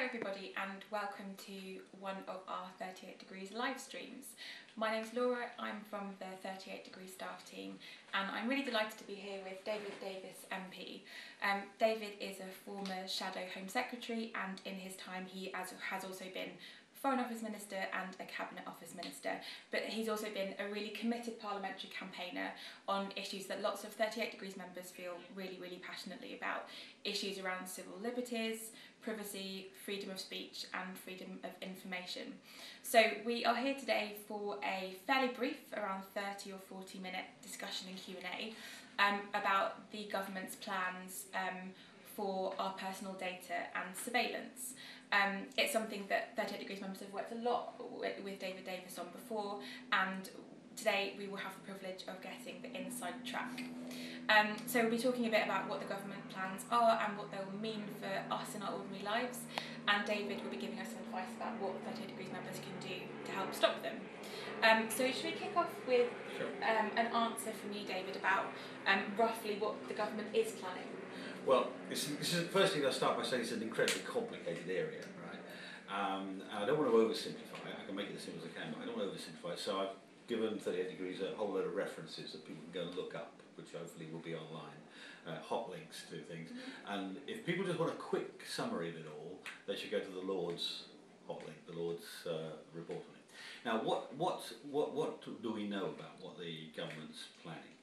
everybody and welcome to one of our 38 Degrees live streams. My name's Laura, I'm from the 38 Degrees staff team and I'm really delighted to be here with David Davis MP. David is a former Shadow Home Secretary and in his time he has also been Foreign Office Minister and a Cabinet Office Minister, but he's also been a really committed parliamentary campaigner on issues that lots of 38 Degrees members feel really passionately about, issues around civil liberties, privacy, freedom of speech and freedom of information. So we are here today for a fairly brief, around 30 or 40 minute discussion and Q&A about the government's plans for our personal data and surveillance. It's something that 38 Degrees members have worked a lot with David Davis on before, and today we will have the privilege of getting the inside track. So we'll be talking a bit about what the government plans are and what they will mean for us in our ordinary lives, and David will be giving us some advice about what 38 Degrees members can do to help stop them. So should we kick off with an answer from you, David, about roughly what the government is planning? Well, firstly, I'll start by saying it's an incredibly complicated area, right? And I don't want to oversimplify it. I can make it as simple as I can, but I don't want to oversimplify it. So I've given 38 Degrees a whole load of references that people can go and look up, which hopefully will be online, hot links to things. And if people just want a quick summary of it all, they should go to the Lord's hot link, the Lord's report on it. Now, what do we know about what the government's planning?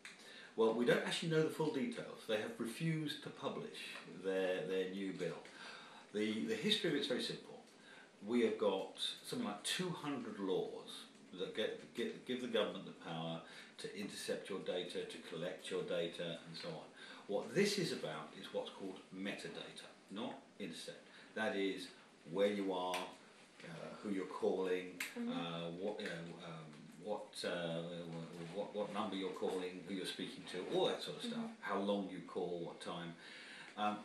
Well, we don't actually know the full details. They have refused to publish their new bill. The history of it's very simple. We have got something like 200 laws that give the government the power to intercept your data, to collect your data, and so on. What this is about is what's called metadata, not intercept. That is where you are, who you're calling, what number you're calling, who you're speaking to, all that sort of stuff, how long you call, what time.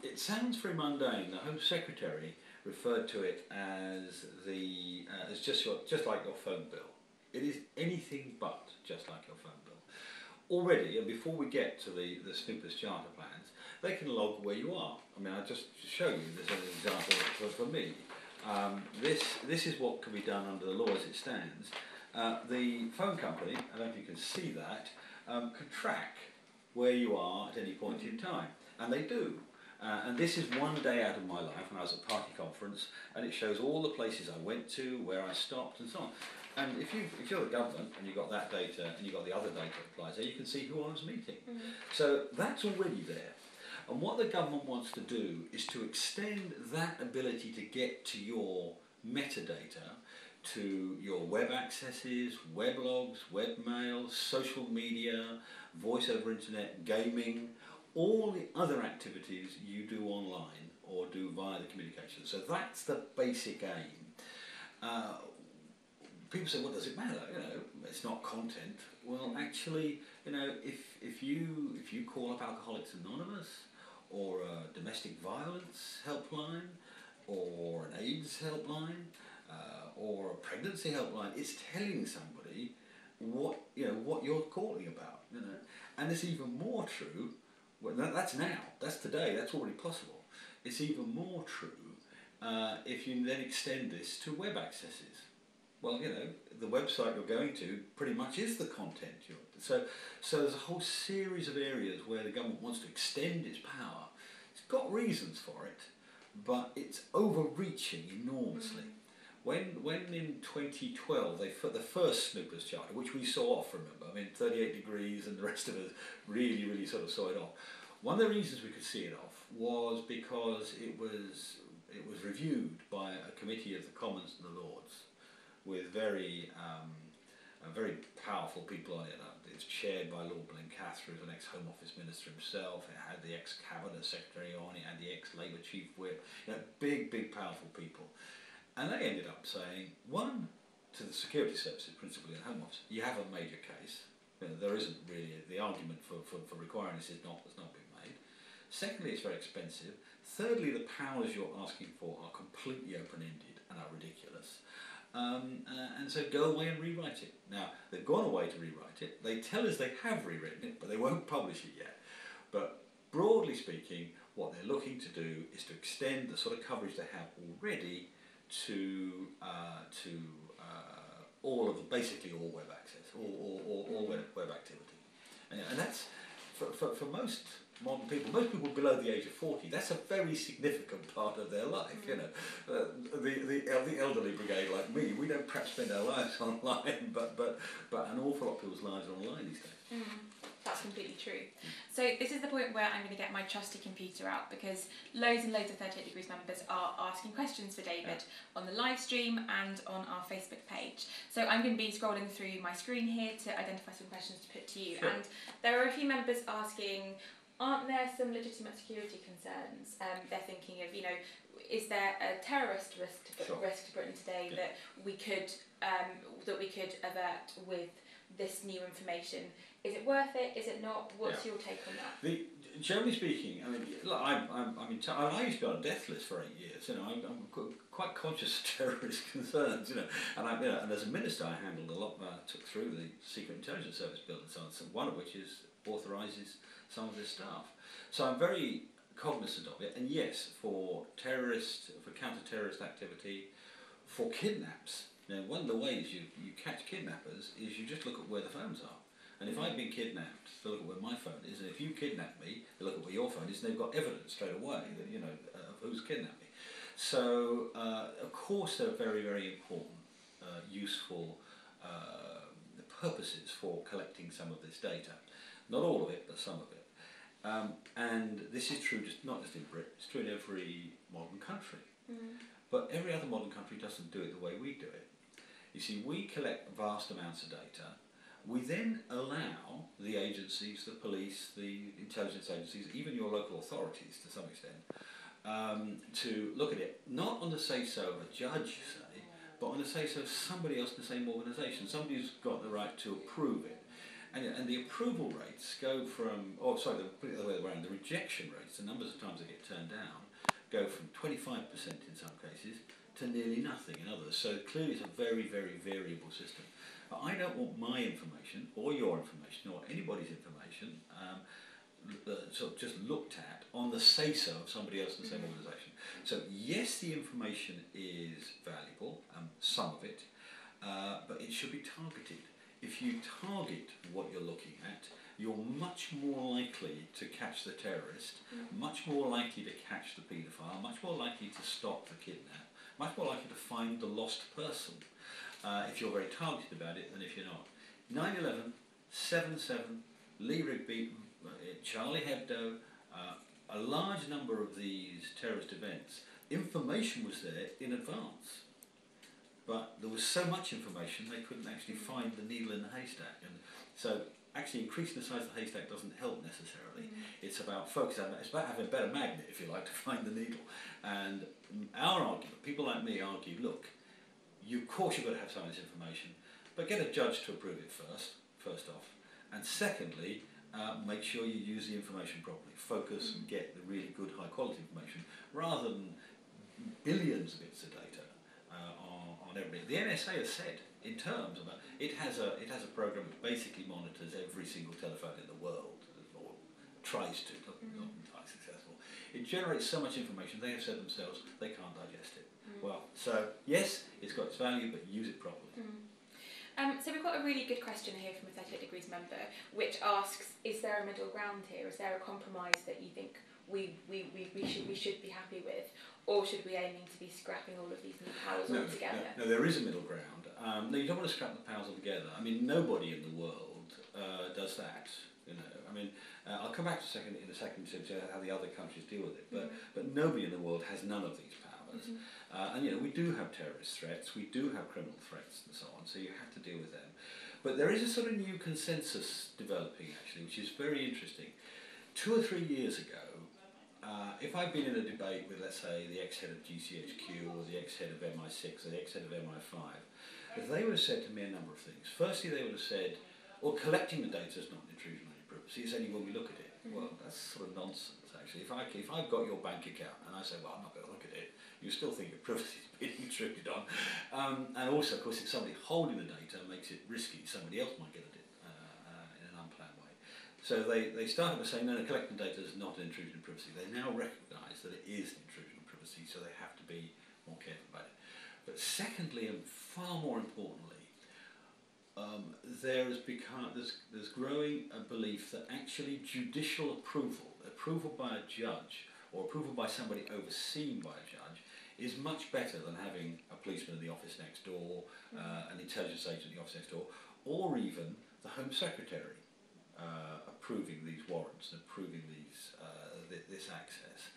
It sounds very mundane. The Home Secretary referred to it as just like your phone bill. It is anything but just like your phone bill. Already, and before we get to the Snoopers Charter plans, they can log where you are. I mean, I'll just show you this as an example for me. This is what can be done under the law as it stands. The phone company, I don't know if you can see that, can track where you are at any point in time, and they do. And this is one day out of my life when I was at a party conference, and it shows all the places I went to, where I stopped, and so on. And if you're the government and you've got that data and you've got the other data that applies there, you can see who I was meeting. So that's already there. And what the government wants to do is to extend that ability to get to your metadata to your web accesses, weblogs, webmail, social media, voice over internet, gaming, all the other activities you do online or do via the communication. So that's the basic aim. People say, what does it matter? You know, it's not content. Well, actually, you know, if you call up Alcoholics Anonymous, or a domestic violence helpline, or an AIDS helpline, or a pregnancy helpline, it's telling somebody what you're calling about, you know. And it's even more true. Well, that's now. That's today. That's already possible. It's even more true if you then extend this to web accesses. Well, you know, the website you're going to pretty much is the content. So there's a whole series of areas where the government wants to extend its power. It's got reasons for it, but it's overreaching enormously. When in 2012 they put the first Snoopers Charter, which we saw off, remember, I mean 38 Degrees and the rest of us really sort of saw it off. One of the reasons we could see it off was because it was reviewed by a committee of the Commons and the Lords, with very powerful people on it. It's chaired by Lord Blencathra, who's an ex-Home Office Minister himself. It had the ex-Cabinet Secretary on, it had the ex-Labour Chief Whip, you know, big powerful people. And they ended up saying, one, to the security services, principally in Home Office, you have a major case. You know, there isn't really, the argument for requiring this has not been made. Secondly, it's very expensive. Thirdly, the powers you're asking for are completely open-ended and are ridiculous. And so go away and rewrite it. Now, they've gone away to rewrite it. They tell us they have rewritten it, but they won't publish it yet. But broadly speaking, what they're looking to do is to extend the sort of coverage they have already to all of the, basically all web access, all web activity, and that's for most modern people, most people below the age of 40, that's a very significant part of their life. You know, the elderly brigade like me, we don't perhaps spend our lives online, but an awful lot of people's lives are online these days. That's completely true. So this is the point where I'm going to get my trusty computer out, because loads and loads of 38 Degrees members are asking questions for David on the live stream and on our Facebook page. So I'm going to be scrolling through my screen here to identify some questions to put to you. Sure. And there are a few members asking, aren't there some legitimate security concerns? They're thinking of, you know, is there a terrorist risk to Britain today that we could avert with this new information? Is it worth it? Is it not? What's your take on that? Generally speaking, I mean, look, I used to be on a death list for 8 years. You know, I'm quite conscious of terrorist concerns. You know, and as a minister, I handled a lot. Took through the Secret Intelligence Service bill and so on. So one of which authorises some of this stuff. So I'm very cognizant of it. And yes, for counter-terrorist activity, for kidnaps. Now, one of the ways you catch kidnappers is you just look at where the phones are. And if I've been kidnapped, they look at where my phone is, and if you kidnap me, they look at where your phone is, and they've got evidence straight away that, you know, of who's kidnapped me. So, of course, they're very, very important, useful purposes for collecting some of this data. Not all of it, but some of it. And this is true not just in Britain, it's true in every modern country. But every other modern country doesn't do it the way we do it. You see, we collect vast amounts of data. We then allow the agencies, the police, the intelligence agencies, even your local authorities to some extent, to look at it, not on the say-so of a judge, say, but on the say-so of somebody else in the same organisation, somebody who's got the right to approve it. And the approval rates go from, put it the other way around, the rejection rates, the numbers of times they get turned down, go from 25% in some cases to nearly nothing in others. So clearly it's a very, very variable system. But I don't want my information, or your information, or anybody's information sort of just looked at on the say-so of somebody else in the same organisation. So yes, the information is valuable, some of it, but it should be targeted. If you target what you're looking at, you're much more likely to catch the terrorist, much more likely to catch the paedophile, much more likely to stop the kidnap, much more likely to find the lost person. If you're very targeted about it than if you're not. 9/11, 7/7, Lee Rigby, Charlie Hebdo, a large number of these terrorist events, information was there in advance. But there was so much information they couldn't actually find the needle in the haystack. And so actually increasing the size of the haystack doesn't help necessarily. It's about focus, it's about having a better magnet, if you like, to find the needle. And our argument, people like me argue, look, of course you've got to have some of this information, but get a judge to approve it first off. And secondly, make sure you use the information properly. Focus and get the really good high quality information, rather than billions of bits of data on everything. The NSA has said, in terms of it has a program that basically monitors every single telephone in the world, or tries to, not entirely successful. It generates so much information, they have said themselves, they can't digest it. Well, so yes, it's got its value, but use it properly. So we've got a really good question here from a 38 Degrees member, which asks, is there a middle ground here? Is there a compromise that you think we should be happy with? Or should we aiming to be scrapping all of these new powers altogether? No, there is a middle ground. No, you don't want to scrap the powers altogether. I mean, nobody in the world does that. You know, I mean, I'll come back in a second to how the other countries deal with it. But nobody in the world has none of these powers. And you know, we do have terrorist threats, we do have criminal threats, and so on. So you have to deal with them. But there is a sort of new consensus developing, actually, which is very interesting. 2 or 3 years ago, if I'd been in a debate with, let's say, the ex-head of GCHQ or the ex-head of MI6 or the ex-head of MI5, they would have said to me a number of things. Firstly, they would have said, well, collecting the data is not an intrusion on your privacy, it's only when we look at it. Well, that's sort of nonsense, actually. If I've got your bank account and I say, well, I'm not going to look at it, you still think your privacy is being intruded on. And also, of course, if somebody holding the data makes it risky, somebody else might get at it in an unplanned way. So they started by saying, no, collecting data is not an intrusion of privacy. They now recognise that it is an intrusion of privacy, so they have to be more careful about it. But secondly, and far more importantly, there's growing a belief that actually judicial approval by a judge, or approval by somebody overseen by a judge, is much better than having a policeman in the office next door, an intelligence agent in the office next door, or even the Home Secretary approving these warrants and approving this access.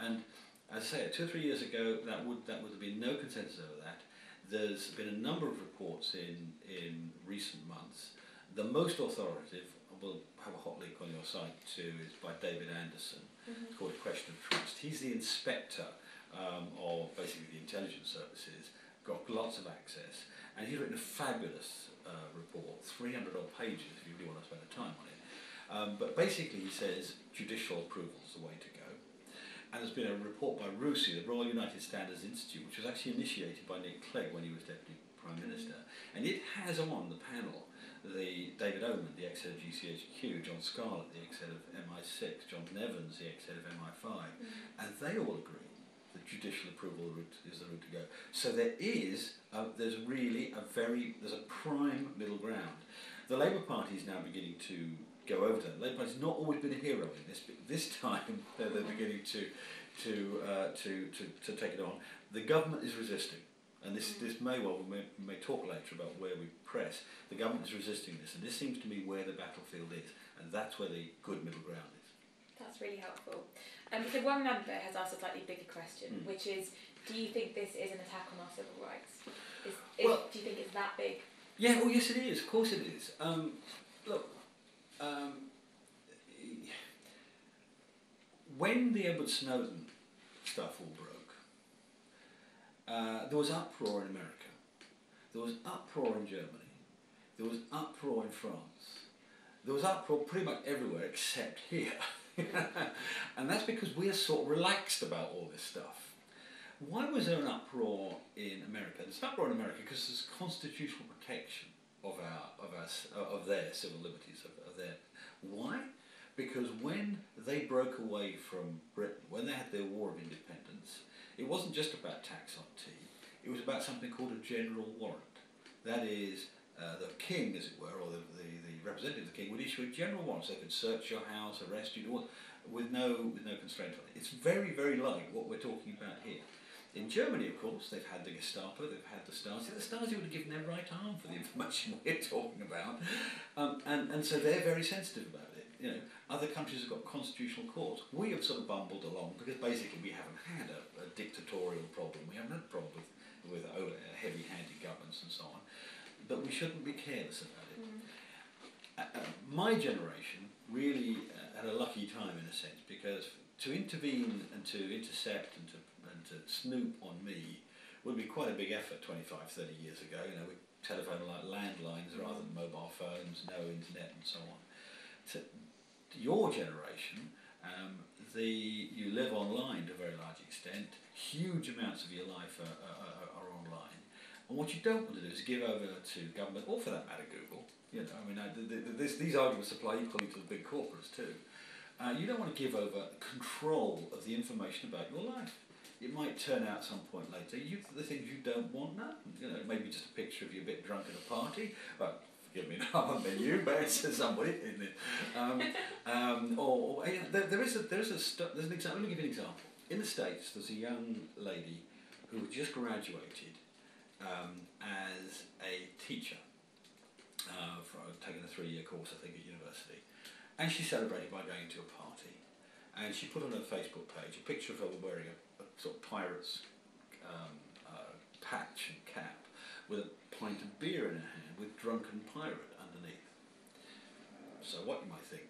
And as I say, 2 or 3 years ago, that would have been no consensus over that. There's been a number of reports in recent months. The most authoritative, we'll have a hot link on your site too, is by David Anderson. It's called A Question of Trust. He's the inspector of basically the intelligence services, got lots of access, and he's written a fabulous report, 300 odd pages if you really want to spend the time on it. But basically he says judicial approval is the way to go. And there's been a report by RUSI, the Royal United Standards Institute, which was actually initiated by Nick Clegg when he was Deputy Prime Minister. And it has on the panel the David Oman, the ex-head of GCHQ, John Scarlett, the ex-head of MI6, John Nevins, the ex-head of MI5, and they all agree that judicial approval is the route to go. So there's a prime middle ground. The Labour Party is now beginning to go over to that. The Labour Party's not always been a hero in this, but this time they're beginning to take it on. The government is resisting, and this may well, we may talk later about where we press. The government is resisting this, and this seems to me where the battlefield is, and that's where the good middle ground is. That's really helpful. So one member has asked a slightly bigger question, which is, do you think this is an attack on our civil rights? Do you think it's that big? Yeah, well, yes, it is. Of course, it is. Look. When the Edward Snowden stuff all broke, there was uproar in America, there was uproar in Germany, there was uproar in France, there was uproar pretty much everywhere except here. And that's because we're sort of relaxed about all this stuff. Why was there an uproar in America? There's an uproar in America because there's constitutional protection of their civil liberties, of their. Why? Because when they broke away from Britain, when they had their War of Independence, it wasn't just about tax on tea, it was about something called a general warrant. That is, the king, as it were, or the representative of the king, would issue a general warrant, so they could search your house, arrest you, with no constraint on it. It's very, very like what we're talking about here. In Germany, of course, they've had the Gestapo, they've had the Stasi. The Stasi would have given their right arm for the information we're talking about. And so they're very sensitive about it. You know, other countries have got constitutional courts. We have sort of bumbled along because basically we haven't had a dictatorial problem. We haven't had a problem with heavy-handed governments and so on. But we shouldn't be careless about it. My generation really had a lucky time in a sense, because to intervene and to intercept and to snoop on me would be quite a big effort 25, 30 years ago, you know, with telephone like landlines rather than mobile phones, no internet and so on. To your generation, you live online to a very large extent, huge amounts of your life are online, and what you don't want to do is give over to government, or for that matter Google, you know, I mean, these arguments apply equally to the big corporates too. You don't want to give over control of the information about your life. It might turn out some point later, the things you don't want now, you know, maybe just a picture of you a bit drunk at a party, well, forgive me, no, I mean you, but it's somebody, isn't it? There's an example, let me give you an example. In the States, there's a young lady who just graduated as a teacher, taking a 3-year course, I think, at university, and she celebrated by going to a party, and she put on her Facebook page a picture of her wearing a sort of pirate's patch and cap with a pint of beer in her hand with drunken pirate underneath. So what you might think?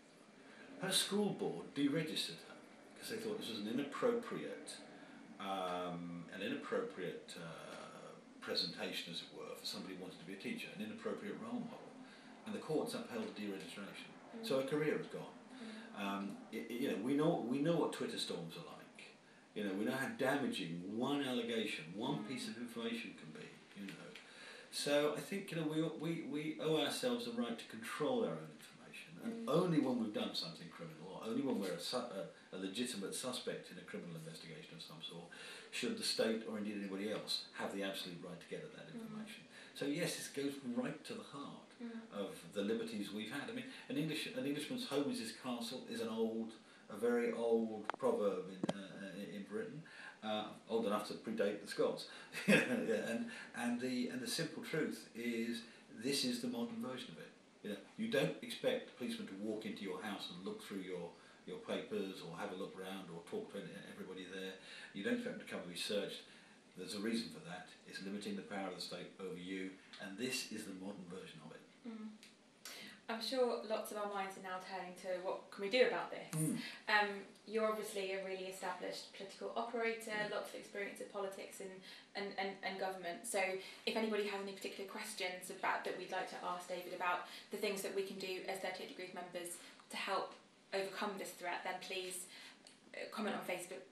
Her school board deregistered her because they thought this was an inappropriate presentation, as it were, for somebody who wanted to be a teacher, an inappropriate role model, and the courts upheld the deregistration. So her career is gone. You know, we know what Twitter storms are like. You know, we know how damaging one allegation, one piece of information can be. You know, so I think, you know, we owe ourselves the right to control our own information, And only when we've done something criminal, or only when we're a legitimate suspect in a criminal investigation of some sort, should the state, or indeed anybody else, have the absolute right to get at that information. So yes, this goes right to the heart of the liberties we've had. I mean, an Englishman's home is his castle is a very old proverb in Britain, old enough to predate the Scots. and the simple truth is, this is the modern version of it. You don't expect a policeman to walk into your house and look through your papers, or have a look around, or talk to everybody there. You don't expect them to come and be searched. There's a reason for that. It's limiting the power of the state over you, and this is the modern version of it. I'm sure lots of our minds are now turning to what can we do about this. You're obviously a really established political operator, lots of experience in politics and government. So if anybody has any particular questions about that we'd like to ask David about the things that we can do as 38 Degrees members to help overcome this threat, then please comment on Facebook,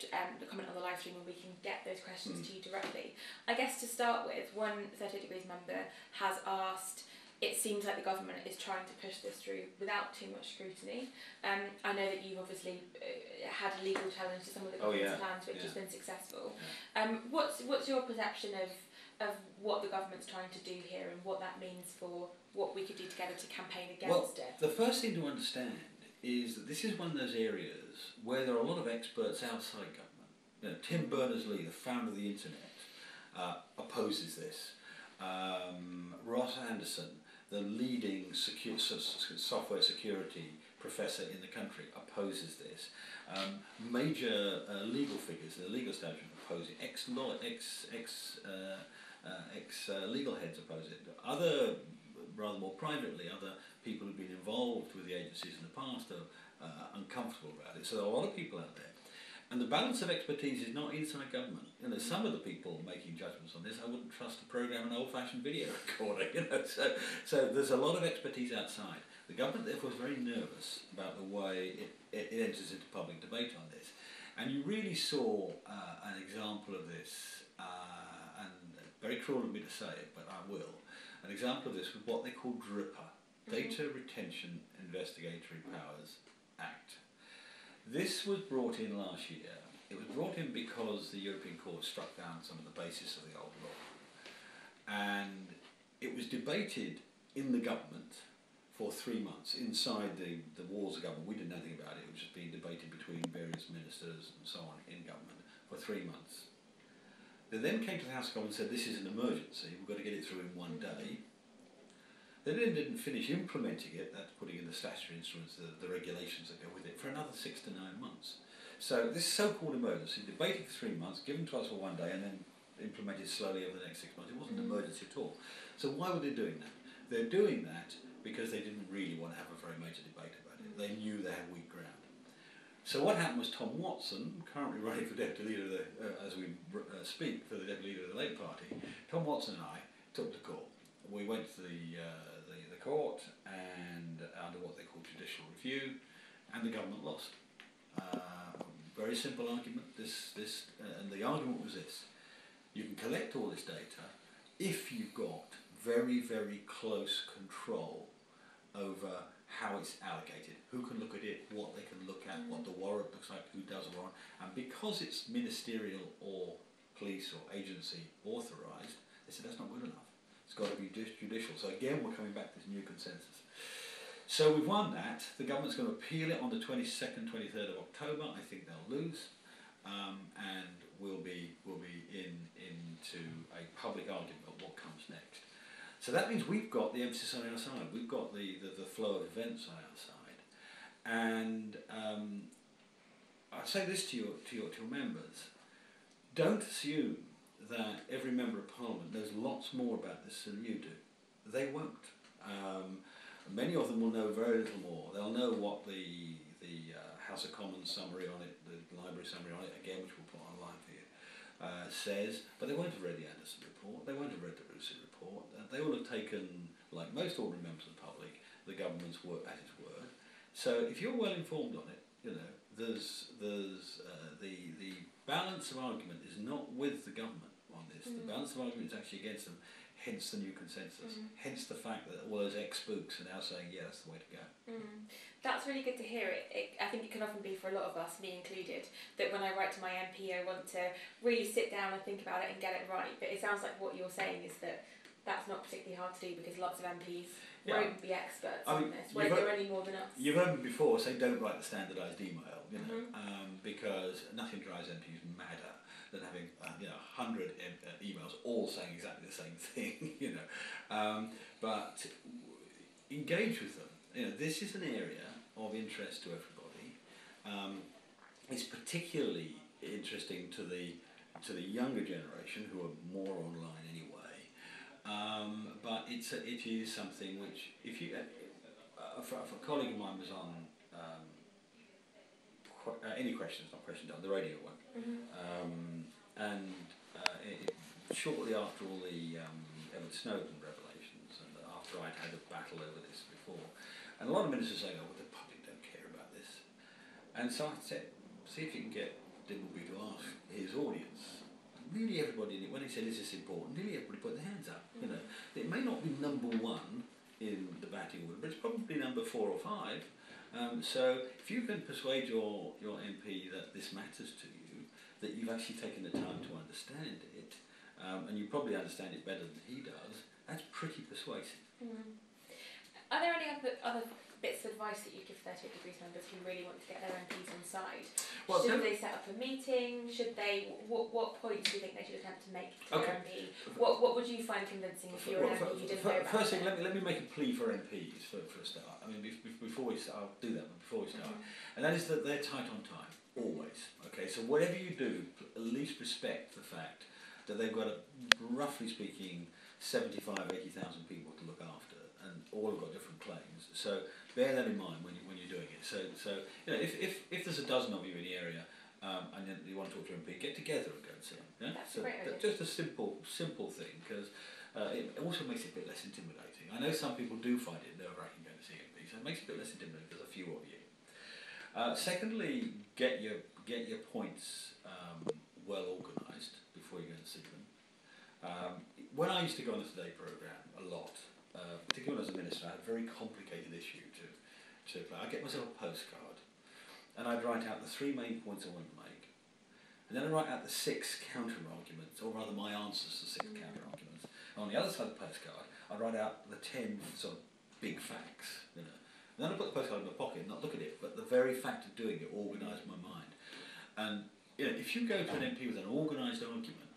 comment on the live stream, and we can get those questions to you directly. I guess to start with, one 38 Degrees member has asked, it seems like the government is trying to push this through without too much scrutiny. I know that you've obviously had a legal challenge to some of the government's plans, which has been successful. What's your perception of what the government's trying to do here, and what that means for what we could do together to campaign against it? The first thing to understand is that this is one of those areas where there are a lot of experts outside government. Tim Berners-Lee, the founder of the internet, opposes this. Ross Anderson, the leading software security professor in the country, opposes this. Major legal figures in the legal establishment oppose it. Ex-legal heads oppose it. Other, rather more privately, other people who've been involved with the agencies in the past are uncomfortable about it. So there are a lot of people out there. And the balance of expertise is not inside government. Some of the people making judgments on this, I wouldn't trust to program an old-fashioned video recorder. So there's a lot of expertise outside. The government, therefore, is very nervous about the way it enters into public debate on this. And you really saw an example of this, and very cruel of me to say it, but I will. An example of this was what they call DRIPA, Data Retention Investigatory Powers Act. This was brought in last year. It was brought in because the European Court struck down some of the basis of the old law. And it was debated in the government for 3 months, inside the walls of government. We didn't know anything about it. It was just being debated between various ministers and so on in government for 3 months. They then came to the House of Commons and said, this is an emergency, we've got to get it through in 1 day. They then didn't finish implementing it, that's putting in the statutory instruments, the regulations that go with it, for another 6 to 9 months. So this so-called emergency, debated for 3 months, given to us for 1 day, and then implemented slowly over the next 6 months. It wasn't an emergency at all. So why were they doing that? They're doing that because they didn't really want to have a very major debate about it. They knew they had weak ground. So what happened was Tom Watson, currently running for deputy leader of the, as we speak, for the deputy leader of the Labour Party, Tom Watson and I took the court. We went to the court, and under what they call judicial review, and the government lost. Very simple argument. And the argument was this: you can collect all this data if you've got very, very close control over how it's allocated, who can look at it, what they can look at, what the warrant looks like, who does a warrant, and because it's ministerial or police or agency authorised, they said that's not good enough. It's got to be judicial. So again, we're coming back to this new consensus. So we've won that. The government's going to appeal it on the 22nd, 23rd of October. I think they'll lose, and we'll be into a public argument of what comes next. So that means we've got the emphasis on our side. We've got the flow of events on our side, and I say this to your members: don't assume that every member of Parliament knows lots more about this than you do. They won't. Many of them will know very little more. They'll know what the House of Commons summary on it, the library summary on it, again, which we'll put online for you, says, but they won't have read the Anderson report, they won't have read the Rusi report. They will have taken, like most ordinary members of the public, the government's word at its word. So if you're well informed on it, there's the balance of argument is not with the government on this. The balance balance of argument is actually against them. Hence the new consensus. Hence the fact that all those ex-spooks are now saying, yeah, that's the way to go. That's really good to hear. I think it can often be for a lot of us, me included, that when I write to my MP, I want to really sit down and think about it and get it right. But it sounds like what you're saying is that that's not particularly hard to do because lots of MPs won't be experts on this, won't know any more than us. You've heard me before say don't write the standardised email, you know, because nothing drives MPs madder than having 100 emails all saying exactly the same thing, you know. But engage with them. You know, this is an area of interest to everybody. It's particularly interesting to the younger generation who are more online anyway. But it is something which, if you, for a colleague of mine was on Any Questions, Not Questions, on the radio one, shortly after all the Edward Snowden revelations, and after I'd had a battle over this before, and a lot of ministers saying, oh, well, the public don't care about this. And so I said, see if you can get Dimbleby to ask his audience. Nearly everybody, when he said, is this important, nearly everybody put their hands up. You know, it may not be number one in the batting order, but it's probably number 4 or 5. So if you can persuade your MP that this matters to you, that you've actually taken the time to understand it, and you probably understand it better than he does, that's pretty persuasive. Are there any other bits of advice that you give 38 Degrees members who really want to get their MPs on side? Well, should they set up a meeting? Should they? What points do you think they should attempt to make to their MP? What would you find convincing if you were an MP who didn't know about First thing, let me make a plea for MPs for a start. I mean, before we start, I'll do that, but before we start, and that is that they're tight on time, always. Okay, so whatever you do, at least respect the fact that they've got, roughly speaking, 75,000, 80,000 people to look after, and all have got different claims. So bear that in mind when you're doing it. So you know, if there's a dozen of you in the area and you want to talk to an MP, get together and go and see them. Yeah? That's a great idea. Just a simple thing, because it also makes it a bit less intimidating. I know some people do find it nerve-wracking going to see MPs, so it makes it a bit less intimidating. There's a few of you. Secondly, get your points well organised before you go and see them. When I used to go on the Today programme a lot, particularly when I was a minister, I had a very complicated issue to play. I'd get myself a postcard, and I'd write out the 3 main points I wanted to make, and then I'd write out the 6 counter-arguments, or rather my answers to 6 counter-arguments. And on the other side of the postcard, I'd write out the 10 sort of big facts, you know. And then I'd put the postcard in my pocket and not look at it, but the very fact of doing it organised my mind. And you know, if you go to an MP with an organised argument,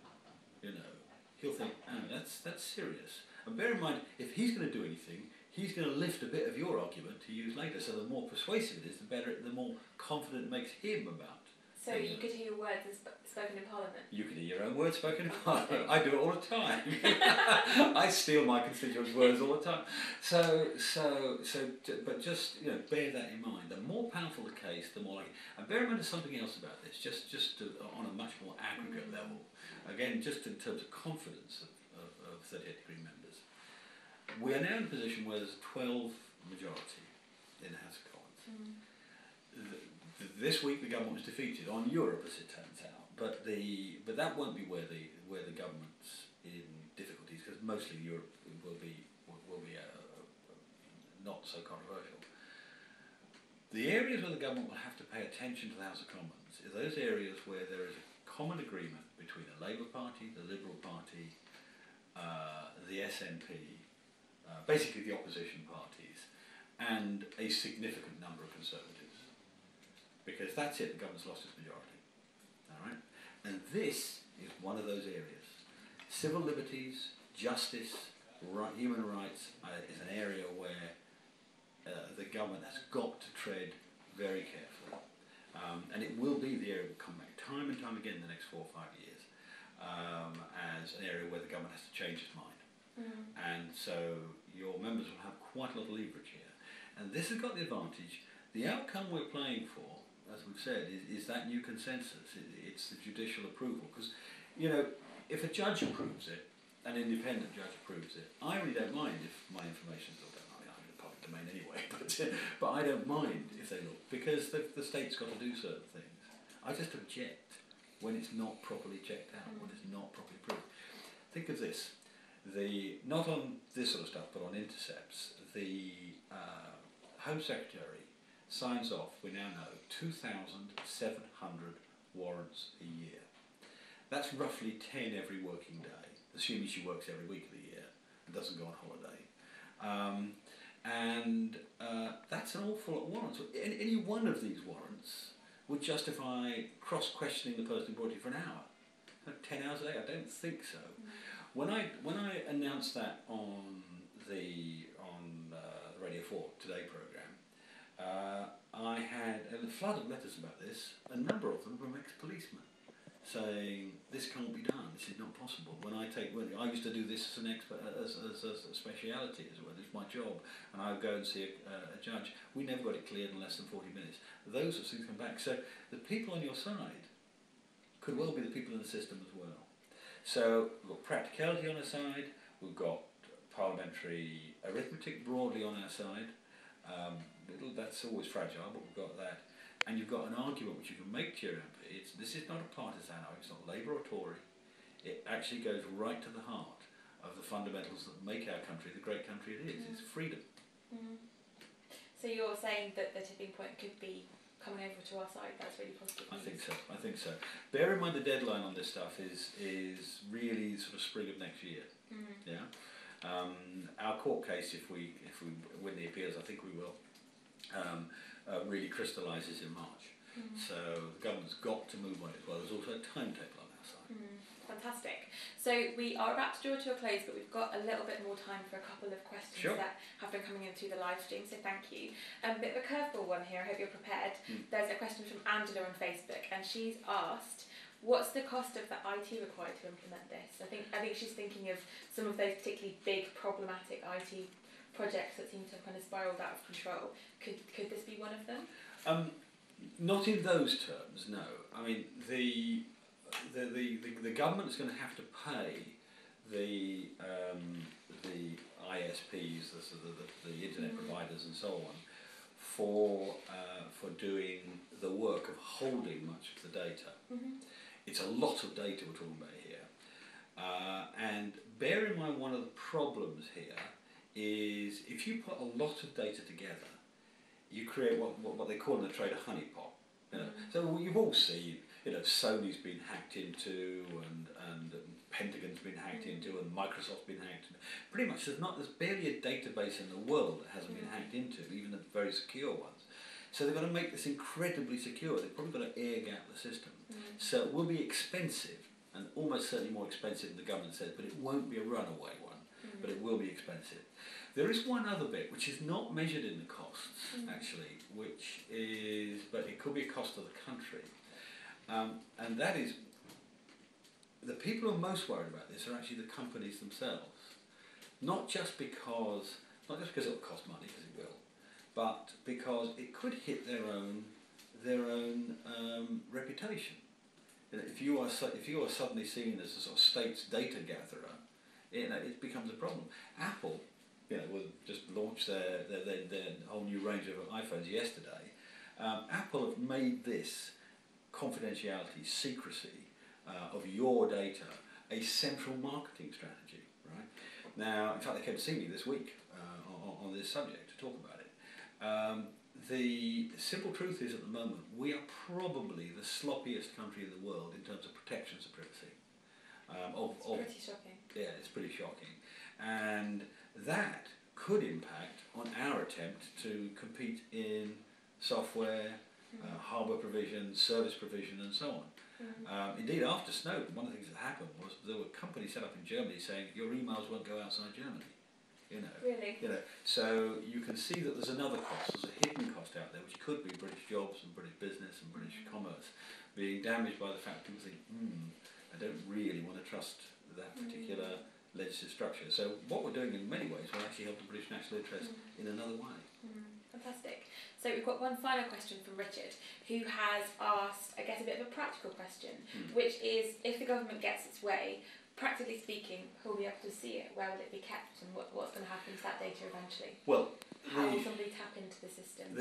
you know, he'll think, oh, that's serious. And bear in mind, if he's going to do anything, he's going to lift a bit of your argument to use later. So the more persuasive it is, the more confident it makes him about. So you could hear your words spoken in Parliament. You could hear your own words spoken in Parliament. I do it all the time. I steal my constituents' words all the time. But just bear that in mind. The more powerful the case, the more like. And bear in mind there's something else about this, on a much more aggregate level. Again, just in terms of confidence of 38 Degree members. We are now in a position where there's a 12 majority in the House of Commons. This week the government was defeated on Europe, as it turns out, but that won't be where the government's in difficulties, because mostly Europe will be not so controversial. The areas where the government will have to pay attention to the House of Commons are those areas where there is a common agreement between the Labour Party, the Liberal Party, the SNP, basically the opposition parties, and a significant number of Conservatives. Because that's it, the government's lost its majority. All right? And this is one of those areas. Civil liberties, justice, human rights is an area where the government has got to tread very carefully. And it will be the area that will come back time and time again in the next 4 or 5 years as an area where the government has to change its mind. And so your members will have quite a lot of leverage here. And this has got the advantage. The outcome we're playing for, as we've said, is that new consensus. It's the judicial approval. Because, if a judge approves it, an independent judge approves it, I really don't mind if my information's looked at. I mean, I'm in the public domain anyway, but I don't mind if they look, because the state's got to do certain things. I just object when it's not properly checked out, when it's not properly proved. think of this, not on this sort of stuff, but on intercepts, the Home Secretary signs off, we now know, 2,700 warrants a year. That's roughly 10 every working day, assuming she works every week of the year and doesn't go on holiday. That's an awful lot of warrants. Any one of these warrants would justify cross-questioning the person who brought you for an hour. 10 hours a day? I don't think so. When I announced that on the Radio 4 Today programme, I had a flood of letters about this. A number of them from ex-policemen saying this can't be done. This is not possible. When I used to do this as a speciality as well. It's my job, and I would go and see a judge. We never got it cleared in less than 40 minutes. Those sorts of things come back. So the people on your side could well be the people in the system as well. So we've got practicality on our side. We've got parliamentary arithmetic broadly on our side. That's always fragile, but we've got that. And you've got an argument which you can make to your MP. This is not a partisan argument, it's not Labour or Tory. It actually goes right to the heart of the fundamentals that make our country the great country it is. It's freedom. So you're saying that the tipping point could be coming over to our side? That's really positive. I think so. Bear in mind the deadline on this stuff is really sort of spring of next year. Yeah. Our court case, if we win the appeals, I think we will, really crystallises in March. So the government's got to move on it as well. There's also a timetable on our side. Fantastic. So we are about to draw to a close, but we've got a little bit more time for a couple of questions that have been coming in through the live stream, so thank you. A bit of a curveball one here, I hope you're prepared. There's a question from Angela on Facebook, and she's asked, what's the cost of the IT required to implement this? I think she's thinking of some of those particularly big, problematic IT projects that seem to have kind of spiralled out of control. Could this be one of them? Not in those terms, no. I mean, the government is going to have to pay the ISPs, the internet providers, and so on, for doing the work of holding much of the data. It's a lot of data we're talking about here, and bear in mind one of the problems here is if you put a lot of data together, you create what they call in the trade a honeypot. You know? So you've all seen, Sony's been hacked into, and Pentagon's been hacked into, and Microsoft's been hacked into. Pretty much there's barely a database in the world that hasn't been hacked into, even the very secure ones. So they've got to make this incredibly secure. They've probably got to air gap the system. So it will be expensive, and almost certainly more expensive than the government says, but it won't be a runaway one, but it will be expensive. There is one other bit which is not measured in the costs, actually, but it could be a cost to the country. And that is, the people who are most worried about this are actually the companies themselves. Not just because it'll cost money, because it will, but because it could hit their own reputation. If you are suddenly seen as a sort of state's data gatherer, it becomes a problem. Apple, will just launch their whole new range of iPhones yesterday. Apple have made this confidentiality, secrecy of your data a central marketing strategy. Right now, in fact, they came to see me this week on this subject to talk about it. The simple truth is, at the moment, we are probably the sloppiest country in the world in terms of protections of privacy. It's pretty shocking. Yeah, it's pretty shocking. And that could impact on our attempt to compete in software, hardware provision, service provision, and so on. Indeed, after Snowden, one of the things that happened was there were companies set up in Germany saying your emails won't go outside Germany. Really? So you can see that there's another cost, there's a hidden cost out there, which could be British jobs and British business and British commerce being damaged by the fact people think, I don't really want to trust that particular legislative structure. So what we're doing in many ways will actually help the British national interest in another way. Fantastic. So we've got one final question from Richard, who has asked, I guess, a bit of a practical question, which is, if the government gets its way, practically speaking, who will be able to see it? Where will it be kept? And what's going to happen to that data eventually? Well, how will somebody tap into the system?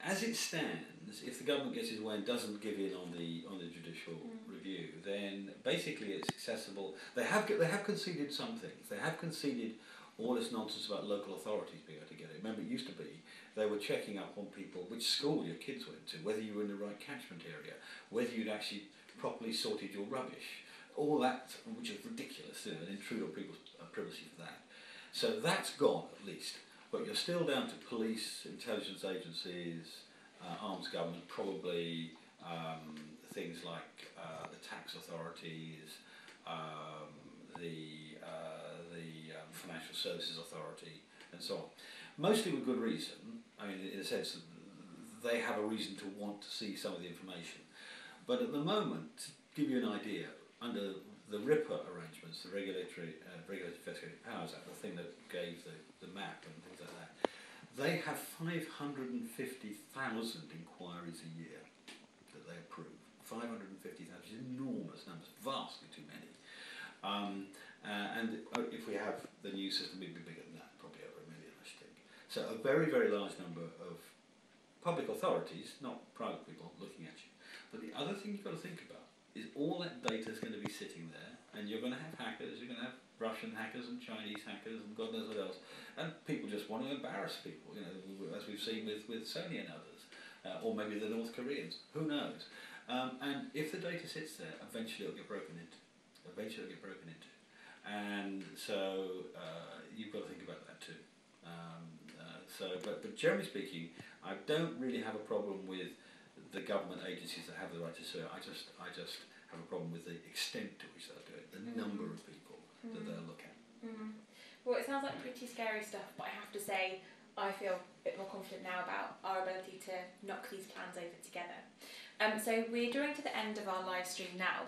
As it stands, if the government gets its way and doesn't give in on the judicial review, view, then basically it's accessible. They have conceded some things. They have conceded all this nonsense about local authorities being able to get it. Remember, it used to be they were checking up on people, which school your kids went to, whether you were in the right catchment area, whether you'd actually properly sorted your rubbish, all that, which is ridiculous, and intrude on people's privacy for that. So that's gone at least, but you're still down to police, intelligence agencies, arms government, probably things like the tax authorities, the Financial Services Authority, and so on. Mostly with good reason. I mean, in a sense, that they have a reason to want to see some of the information. But at the moment, to give you an idea, under the RIPA arrangements, the Regulatory Investigative Powers Act, the thing that gave the map and things like that, they have 550,000 inquiries a year that they approve. 550,000 is enormous numbers, vastly too many. And if we have the new system, it'd be bigger than that, probably over 1 million, I should think. So a very, very large number of public authorities, not private people, looking at you. But the other thing you've got to think about is all that data is going to be sitting there, and you're going to have hackers, you're going to have Russian hackers and Chinese hackers and God knows what else, and people just want to embarrass people, you know, as we've seen with Sony and others, or maybe the North Koreans, who knows. And if the data sits there, eventually it'll get broken into. And so you've got to think about that too. But generally speaking, I don't really have a problem with the government agencies that have the right to sue. I just have a problem with the extent to which they'll do it, the number of people that they'll look at. Well, it sounds like pretty scary stuff, but I have to say I feel a bit more confident now about our ability to knock these plans over together. So we're drawing to the end of our live stream now.